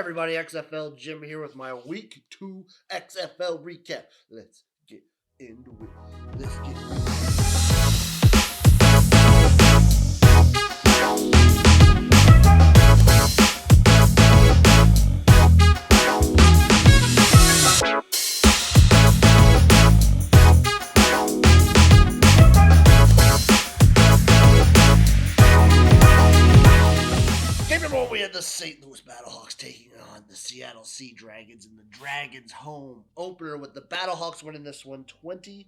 everybody? XFL Jim here with my Week 2 XFL recap. Let's get into it. Let's get into it. Game number one, we had the St. Louis Battlehawks taking on the Seattle Sea Dragons in the Dragons' home opener, with the Battlehawks winning this one 20-18.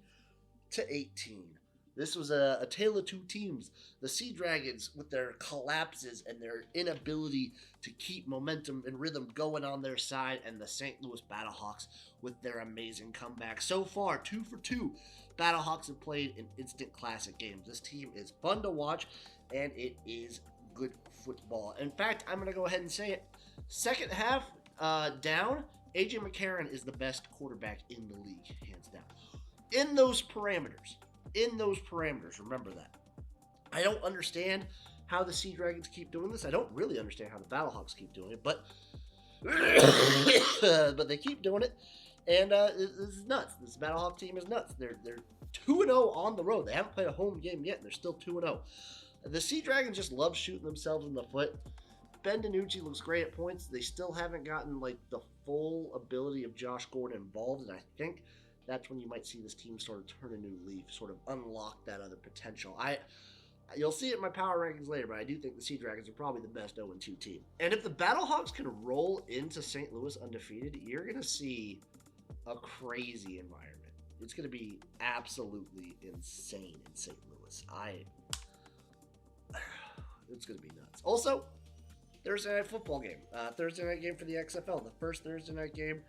This was a tale of two teams. The Sea Dragons, with their collapses and their inability to keep momentum and rhythm going on their side, and the St. Louis Battlehawks with their amazing comeback. So far, 2 for 2. Battlehawks have played in instant classic games. This team is fun to watch, and it is good football. In fact, I'm going to go ahead and say it. Second half down, A.J. McCarron is the best quarterback in the league, hands down. In those parameters, remember that. I don't understand how the Sea Dragons keep doing this. I don't really understand how the Battlehawks keep doing it, but but they keep doing it, and it's nuts. This Battlehawk team is nuts. They're 2-0 on the road. They haven't played a home game yet, and they're still 2-0. The Sea Dragons just love shooting themselves in the foot. Ben DiNucci looks great at points. They still haven't gotten like the full ability of Josh Gordon involved, and I think that's when you might see this team sort of turn a new leaf, sort of unlock that other potential. You'll see it in my power rankings later, but I do think the Sea Dragons are probably the best 0-2 team. And if the Battlehawks can roll into St. Louis undefeated, you're going to see a crazy environment. It's going to be absolutely insane in St. Louis. It's going to be nuts. Also, Thursday night football game. Thursday night game for the XFL. The first Thursday night game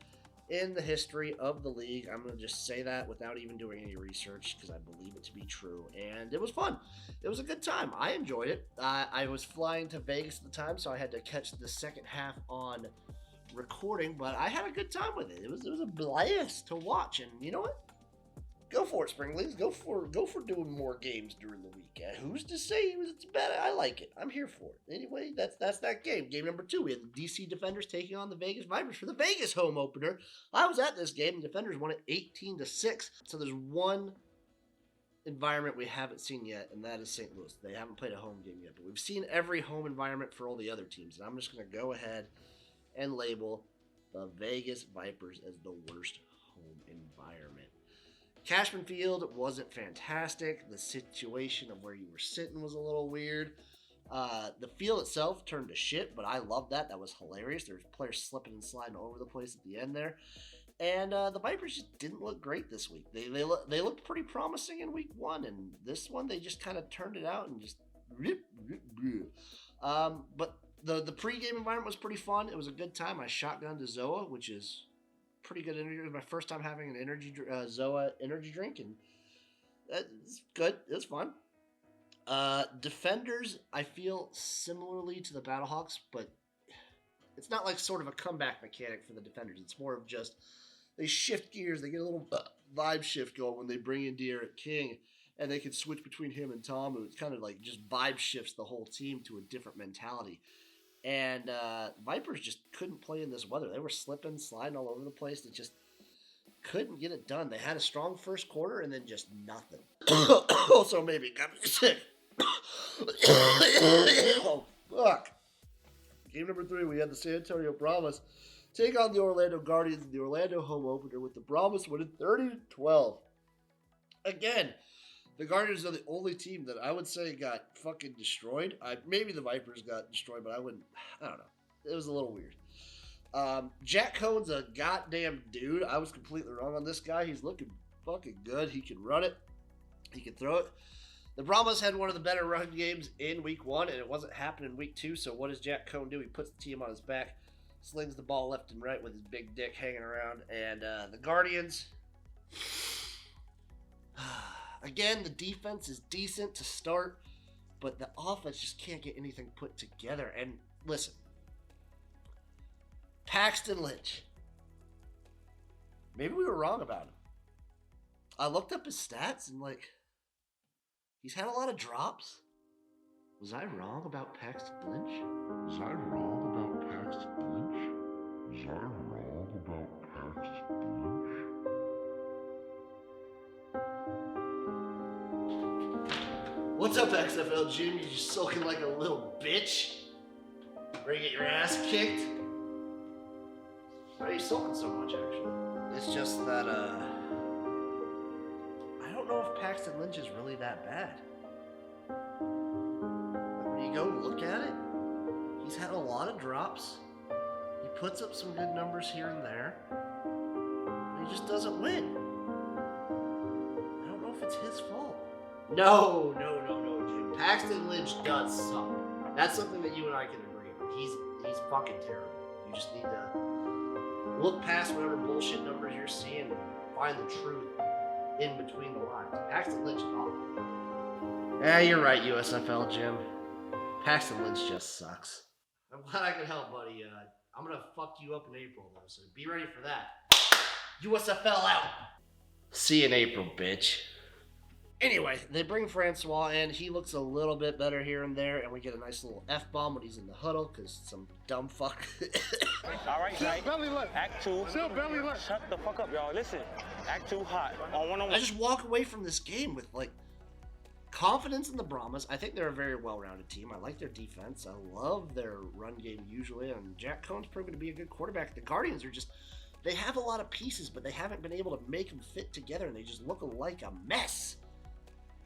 in the history of the league. I'm going to just say that without even doing any research because I believe it to be true. And it was fun. It was a good time. I enjoyed it. I was flying to Vegas at the time, so I had to catch the second half on recording. But I had a good time with it. It was a blast to watch. And you know what? Go for it, Spring Leagues. Go for doing more games during the week. Who's to say it's bad? I like it. I'm here for it. Anyway, that's that game. Game number 2. We had the DC Defenders taking on the Vegas Vipers for the Vegas home opener. I was at this game. The Defenders won it 18-6. So there's one environment we haven't seen yet, and that is St. Louis. They haven't played a home game yet, but we've seen every home environment for all the other teams. And I'm just going to go ahead and label the Vegas Vipers as the worst home environment. Cashman Field wasn't fantastic. The situation of where you were sitting was a little weird. The field itself turned to shit, but I loved that. That was hilarious. There was players slipping and sliding all over the place at the end there. And the Vipers just didn't look great this week. They looked pretty promising in week 1, and this one they just kind of turned it out and just... But the pregame environment was pretty fun. It was a good time. I shotgunned to Zoa, which is... pretty good energy. It was my first time having an Zoa energy drink, and it's good. It was fun. Defenders, I feel similarly to the Battlehawks, but it's not like sort of a comeback mechanic for the Defenders. It's more of just they shift gears. They get a little vibe shift going when they bring in De'Aaron King, and they can switch between him and Tom. It's kind of like just vibe shifts the whole team to a different mentality. And Vipers just couldn't play in this weather. They were slipping, sliding all over the place. They just couldn't get it done. They had a strong first quarter and then just nothing. Also, maybe got me sick. Oh, fuck. Game number 3, we had the San Antonio Brahmas take on the Orlando Guardians in the Orlando home opener, with the Brahmas winning 30-12. Again, the Guardians are the only team that I would say got fucking destroyed. Maybe the Vipers got destroyed, but I don't know. It was a little weird. Jack Cohn's a goddamn dude. I was completely wrong on this guy. He's looking fucking good. He can run it. He can throw it. The Brahmas had one of the better run games in week 1, and it wasn't happening in week 2. So what does Jack Cohn do? He puts the team on his back, slings the ball left and right with his big dick hanging around. And the Guardians... Again, the defense is decent to start, but the offense just can't get anything put together. And listen, Paxton Lynch, maybe we were wrong about him. I looked up his stats and he's had a lot of drops. Was I wrong about Paxton Lynch? Was I wrong about Paxton Lynch? What's up, XFL Jim? You just sulking like a little bitch? Ready to get your ass kicked? Why are you sulking so much, actually? It's just that, I don't know if Paxton Lynch is really that bad. Like, when you go look at it, he's had a lot of drops. He puts up some good numbers here and there. But he just doesn't win. I don't know if it's his fault. No, Jim. Paxton Lynch does suck. That's something that you and I can agree on. He's fucking terrible. You just need to look past whatever bullshit numbers you're seeing and find the truth in between the lines. Paxton Lynch is awful. Yeah, you're right, USFL Jim. Paxton Lynch just sucks. I'm glad I could help, buddy. I'm gonna fuck you up in April, though, so be ready for that. USFL out! See you in April, bitch. Anyway, they bring Francois in. He looks a little bit better here and there, and we get a nice little F-bomb when he's in the huddle, because some dumb fuck. All right, right. Belly left. Act 2. Still belly left. Shut the fuck up, y'all. Listen. Act 2 hot. On one-on-one. I just walk away from this game with, like, confidence in the Brahmas. I think they're a very well-rounded team. I like their defense. I love their run game usually, and Jack Cohn's proven to be a good quarterback. The Guardians are just... They have a lot of pieces, but they haven't been able to make them fit together, and they just look like a mess.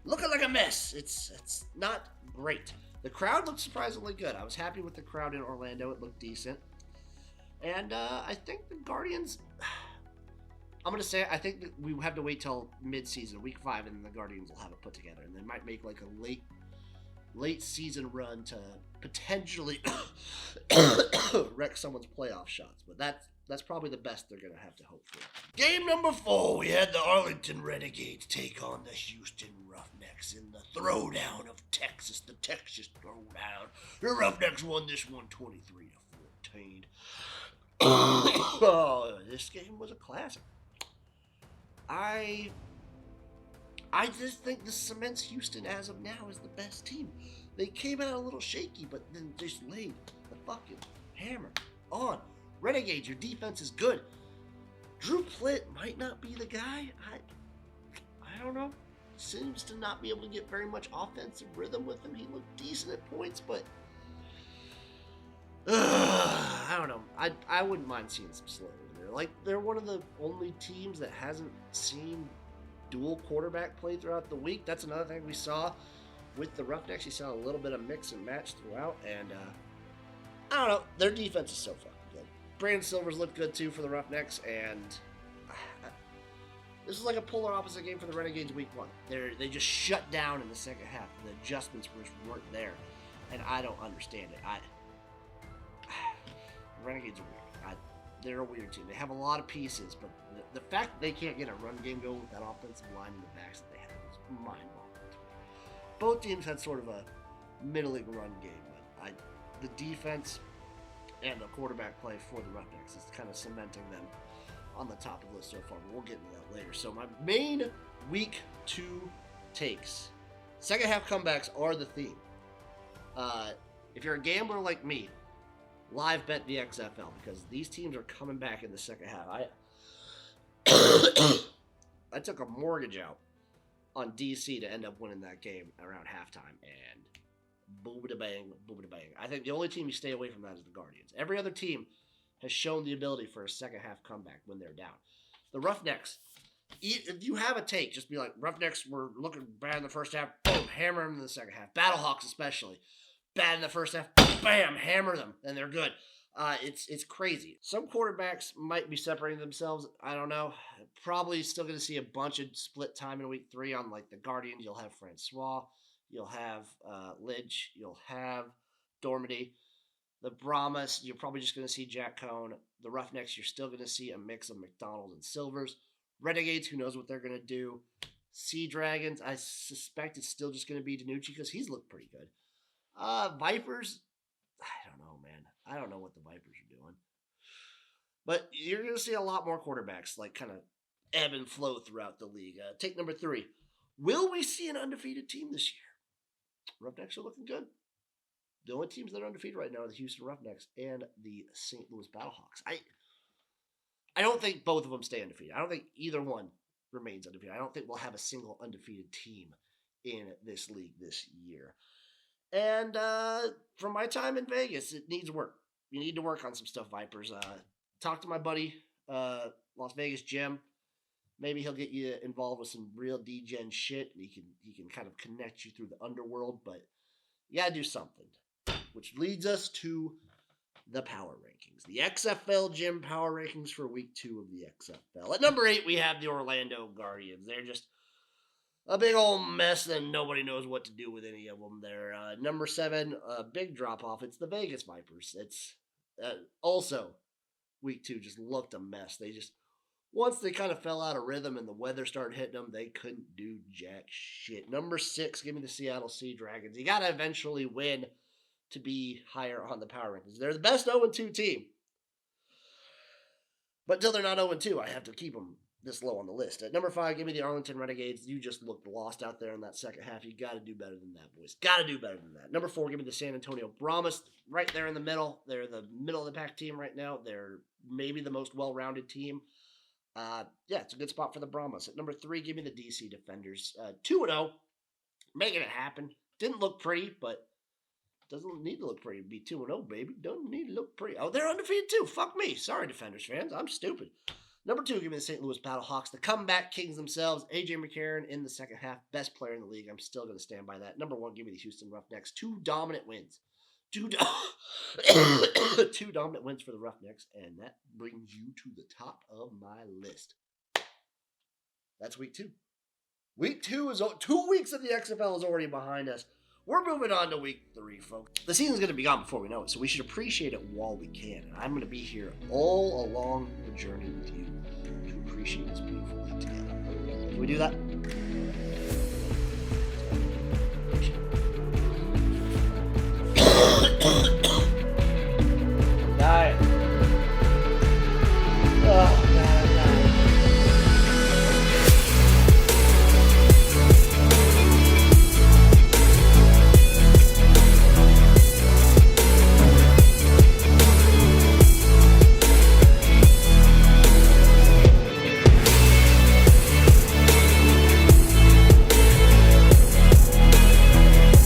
Looking like a mess. It's not great. The crowd looked surprisingly good. I was happy with the crowd in Orlando. It looked decent. And I think the Guardians... I'm going to say I think that we have to wait till mid-season, week 5, and then the Guardians will have it put together. And they might make like a late season run to potentially wreck someone's playoff shots. But that's probably the best they're going to have to hope for. Game number 4, we had the Arlington Renegades take on the Houston Roughnecks in the throwdown of Texas. The Texas throwdown. The Roughnecks won this one 23-14. Oh, this game was a classic. I just think this cements Houston as of now as the best team. They came out a little shaky, but then just laid the fucking hammer on. Renegades, your defense is good. Drew Plitt might not be the guy. I don't know. Seems to not be able to get very much offensive rhythm with him. He looked decent at points, but I don't know. I wouldn't mind seeing some slow in there. Like, they're one of the only teams that hasn't seen dual quarterback play throughout the week. That's another thing we saw with the Roughnecks. You saw a little bit of mix and match throughout, and I don't know. Their defense is so fucking good. Brandon Silvers looked good too for the Roughnecks, and this is like a polar opposite game for the Renegades week 1. They just shut down in the second half. The adjustments just weren't there, and I don't understand it. The Renegades are weird. They're a weird team. They have a lot of pieces, but the fact that they can't get a run game going with that offensive line and the backs that they have is mind-boggling to me. Both teams had sort of a middling run game, but the defense and the quarterback play for the Roughnecks is kind of cementing them on the top of the list so far, but we'll get into that later. So my main week 2 takes. Second half comebacks are the theme. If you're a gambler like me, live bet the XFL because these teams are coming back in the second half. I took a mortgage out on DC to end up winning that game around halftime, and boom-a-bang. I think the only team you stay away from that is the Guardians. Every other team has shown the ability for a second half comeback when they're down. The Roughnecks, if you have a take, just be like, Roughnecks were looking bad in the first half, boom, hammer them in the second half. Battlehawks especially. Bad in the first half, bam, hammer them, and they're good. It's crazy. Some quarterbacks might be separating themselves. I don't know. Probably still going to see a bunch of split time in week 3 on like the Guardians. You'll have Francois. You'll have Lynch. You'll have Dormady. The Brahmas, you're probably just going to see Jack Cohn. The Roughnecks, you're still going to see a mix of McDonald and Silvers. Renegades, who knows what they're going to do. Sea Dragons, I suspect it's still just going to be DiNucci because he's looked pretty good. Vipers, I don't know, man. I don't know what the Vipers are doing. But you're going to see a lot more quarterbacks like kind of ebb and flow throughout the league. Take number 3. Will we see an undefeated team this year? Roughnecks are looking good. The only teams that are undefeated right now are the Houston Roughnecks and the St. Louis Battlehawks. I don't think both of them stay undefeated. I don't think either one remains undefeated. I don't think we'll have a single undefeated team in this league this year. And from my time in Vegas, it needs work. You need to work on some stuff, Vipers. Talk to my buddy, Las Vegas Jim. Maybe he'll get you involved with some real D-Gen shit, and he can kind of connect you through the underworld. But you gotta do something, which leads us to the power rankings. The XFL Jim power rankings for week 2 of the XFL. At number 8, we have the Orlando Guardians. They're just a big old mess, and nobody knows what to do with any of them there. Number 7, a big drop-off. It's the Vegas Vipers. It's also, week 2 just looked a mess. They just, once they kind of fell out of rhythm and the weather started hitting them, they couldn't do jack shit. Number 6, give me the Seattle Sea Dragons. You got to eventually win to be higher on the power rankings. They're the best 0-2 team. But until they're not 0-2, I have to keep them this low on the list. At number 5, give me the Arlington Renegades. You just looked lost out there in that second half. You got to do better than that, boys. Got to do better than that. Number 4, give me the San Antonio Brahmas. Right there in the middle. They're the middle of the pack team right now. They're maybe the most well-rounded team. Yeah, it's a good spot for the Brahmas. At number 3, give me the DC Defenders. 2-0. Making it happen. Didn't look pretty, but doesn't need to look pretty to be 2-0, baby. Doesn't need to look pretty. Oh, they're undefeated too. Fuck me. Sorry, Defenders fans. I'm stupid. Number 2, give me the St. Louis Battlehawks. The comeback kings themselves. A.J. McCarron in the second half. Best player in the league. I'm still going to stand by that. Number 1, give me the Houston Roughnecks. 2 dominant wins. 2 dominant wins for the Roughnecks, and that brings you to the top of my list. That's week 2. Week 2 is 2 weeks of the XFL is already behind us. We're moving on to week 3, folks. The season's going to be gone before we know it, so we should appreciate it while we can. And I'm going to be here all along the journey with you to appreciate this beautiful league together. Can we do that?